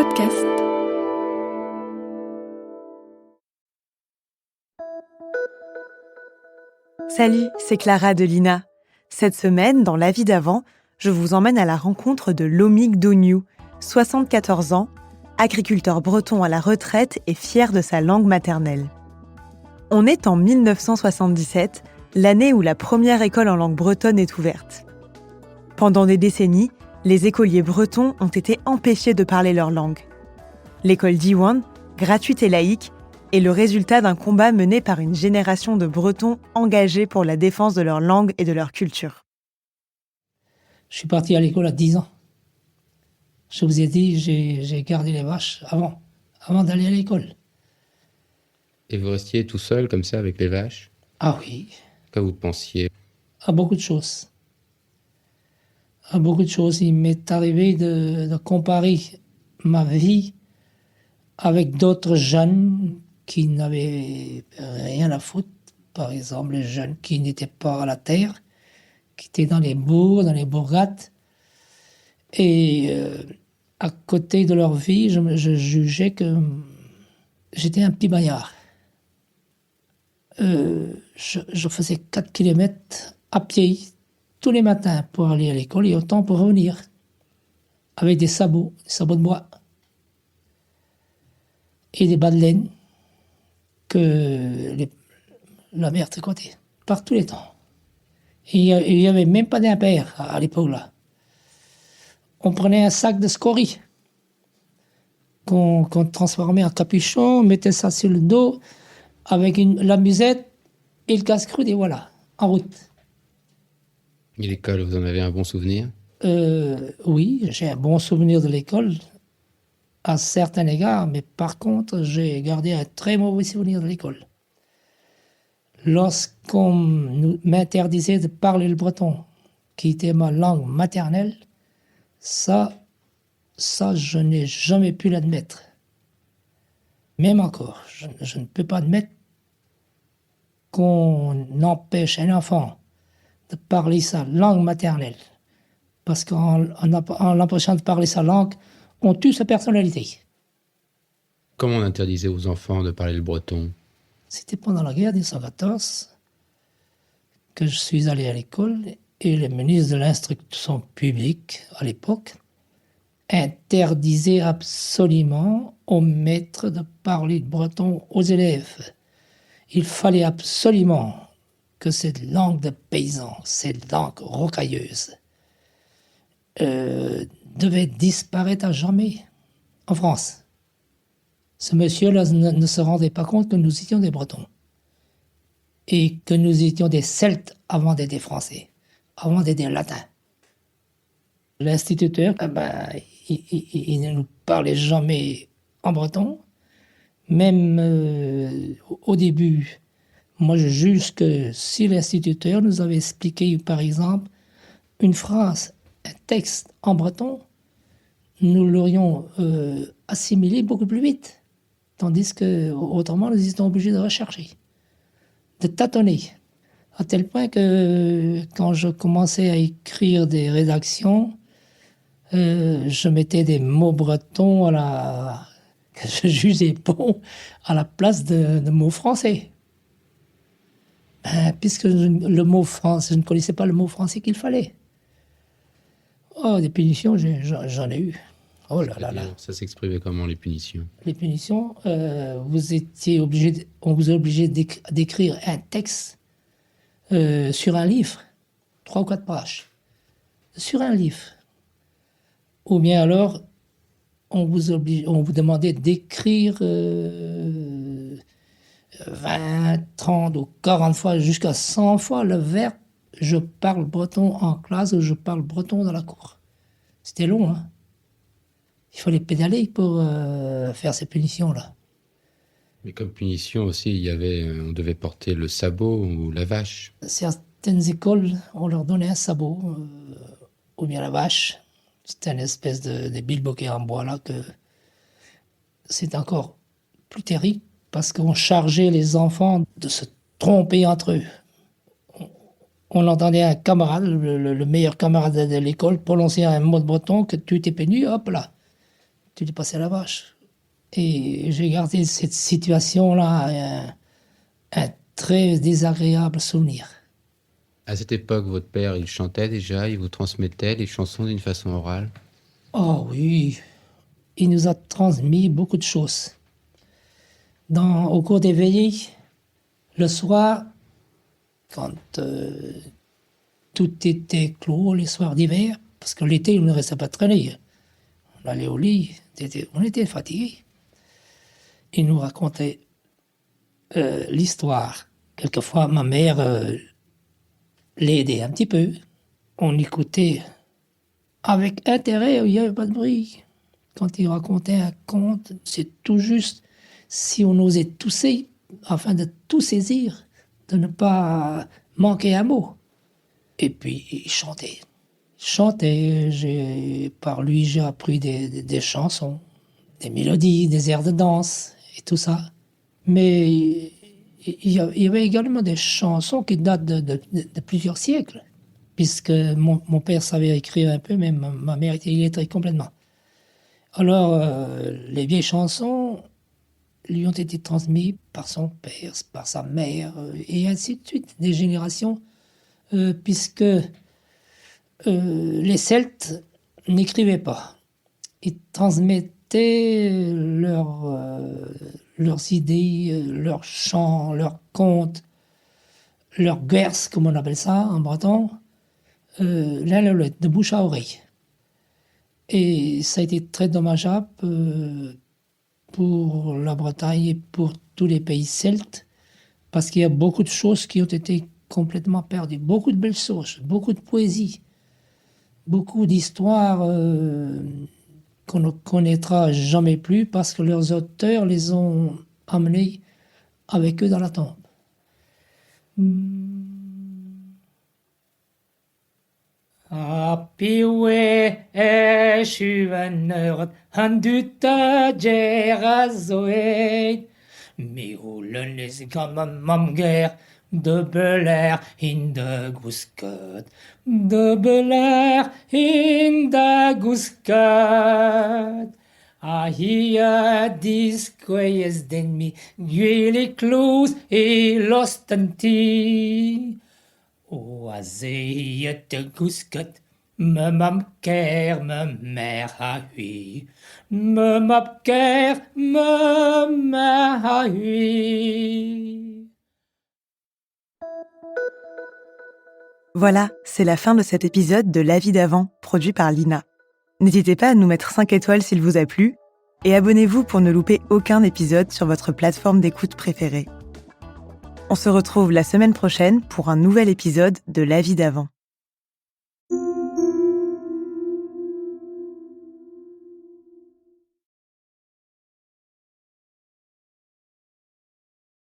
podcast. Salut, c'est Clara de Lina. Cette semaine, dans La vie d'avant, je vous emmène à la rencontre de Lomig Dognou, 74 ans, agriculteur breton à la retraite et fier de sa langue maternelle. On est en 1977, l'année où la première école en langue bretonne est ouverte. Pendant des décennies, les écoliers bretons ont été empêchés de parler leur langue. L'école Diwan, gratuite et laïque, est le résultat d'un combat mené par une génération de Bretons engagés pour la défense de leur langue et de leur culture. Je suis parti à l'école à 10 ans. Je vous ai dit, j'ai gardé les vaches avant d'aller à l'école. Et vous restiez tout seul comme ça avec les vaches? Ah oui, Quand vous pensiez? à beaucoup de choses. À beaucoup de choses. Il m'est arrivé de comparer ma vie avec d'autres jeunes qui n'avaient rien à foutre. Par exemple, les jeunes qui n'étaient pas à la terre, qui étaient dans les bourgs, dans les bourgades. Et à côté de leur vie, je jugeais que j'étais un petit bagnard. Je faisais 4 kilomètres à pied tous les matins pour aller à l'école et autant pour revenir, avec des sabots de bois et des bas de laine que la mère tricotait par tous les temps. Et il n'y avait même pas d'impair à l'époque là. On prenait un sac de scories qu'on transformait en capuchon, on mettait ça sur le dos avec la musette et le casse-croûte et voilà, en route. Et l'école, vous en avez un bon souvenir? Oui, j'ai un bon souvenir de l'école à certains égards, mais par contre, j'ai gardé un très mauvais souvenir de l'école. Lorsqu'on m'interdisait de parler le breton, qui était ma langue maternelle, ça, je n'ai jamais pu l'admettre. Même encore, je ne peux pas admettre qu'on empêche un enfant de parler sa langue maternelle. Parce qu'en l'empêchant de parler sa langue, on tue sa personnalité. Comment on interdisait aux enfants de parler le breton? C'était pendant la guerre de 1914 que je suis allé à l'école et le ministre de l'Instruction publique, à l'époque, interdisait absolument aux maîtres de parler le breton aux élèves. Il fallait absolument que cette langue de paysan, cette langue rocailleuse, devait disparaître à jamais en France. Ce monsieur-là ne se rendait pas compte que nous étions des Bretons et que nous étions des Celtes avant d'être des Français, avant d'être des Latins. L'instituteur, il ne nous parlait jamais en breton. Même au début, moi je juge que si l'instituteur nous avait expliqué, par exemple, une phrase, un texte en breton, nous l'aurions assimilé beaucoup plus vite. Tandis que, autrement, nous étions obligés de rechercher, de tâtonner. À tel point que quand je commençais à écrire des rédactions, je mettais des mots bretons que je jugeais bons à la place de mots français. Puisque le mot français, je ne connaissais pas le mot français qu'il fallait. Oh, des punitions, j'en ai eu. Oh là là là. Ça s'exprimait comment, les punitions? Les punitions, on vous est obligé d'écrire un texte sur un livre, 3 ou 4 pages, sur un livre. Ou bien alors, on vous demandait d'écrire 20, 30 ou 40 fois, jusqu'à 100 fois le verbe « je parle breton en classe » ou « je parle breton dans la cour ». C'était long, hein. Il fallait pédaler pour faire ces punitions-là. Mais comme punition aussi, on devait porter le sabot ou la vache. Certaines écoles, on leur donnait un sabot, ou bien la vache. C'était une espèce de bilboquet en bois là que c'est encore plus terrible parce qu'on chargeait les enfants de se tromper entre eux. On entendait un camarade, le meilleur camarade de l'école, prononcer un mot de breton que tu t'es pénu, hop là. tu dépassais la vache. Et j'ai gardé cette situation-là un très désagréable souvenir. À cette époque, votre père, il chantait déjà, il vous transmettait les chansons d'une façon orale? Oh oui, il nous a transmis beaucoup de choses. Au cours des veillées, le soir, quand tout était clos, les soirs d'hiver, parce que l'été, on ne restait pas traîner. On allait au lit, on était fatigués. Il nous racontait l'histoire. Quelquefois, ma mère l'aidait un petit peu. On écoutait avec intérêt, il n'y avait pas de bruit. Quand il racontait un conte, c'est tout juste si on osait tousser, afin de tout saisir, de ne pas manquer un mot. Et puis, il chantait. Par lui, j'ai appris des chansons, des mélodies, des airs de danse et tout ça. Mais il y avait également des chansons qui datent de plusieurs siècles, puisque mon père savait écrire un peu, mais ma mère était illettrée complètement. Alors, les vieilles chansons lui ont été transmises par son père, par sa mère, et ainsi de suite, des générations, puisque les Celtes n'écrivaient pas. Ils transmettaient leurs idées, leurs chants, leurs contes, leurs guers, comme on appelle ça en breton, l'un à l'autre, de bouche à oreille. Et ça a été très dommageable pour la Bretagne et pour tous les pays celtes, parce qu'il y a beaucoup de choses qui ont été complètement perdues, beaucoup de belles choses, beaucoup de poésie, beaucoup d'histoires qu'on ne connaîtra jamais plus parce que leurs auteurs les ont amenés avec eux dans la tombe. Apiwe e sjuvenøret, han dutta gerazoe. Miolenes gammel mamger, de belær hinde gusket. De belær hinde gusket. Ahia disqueyes den mi, guili clous e lostenti. O azeyet gusket, me mamker me mer ha hui. Me mamker me mer ha hui. Voilà, c'est la fin de cet épisode de La vie d'avant, produit par Lina. N'hésitez pas à nous mettre 5 étoiles s'il vous a plu, et abonnez-vous pour ne louper aucun épisode sur votre plateforme d'écoute préférée. On se retrouve la semaine prochaine pour un nouvel épisode de La vie d'avant.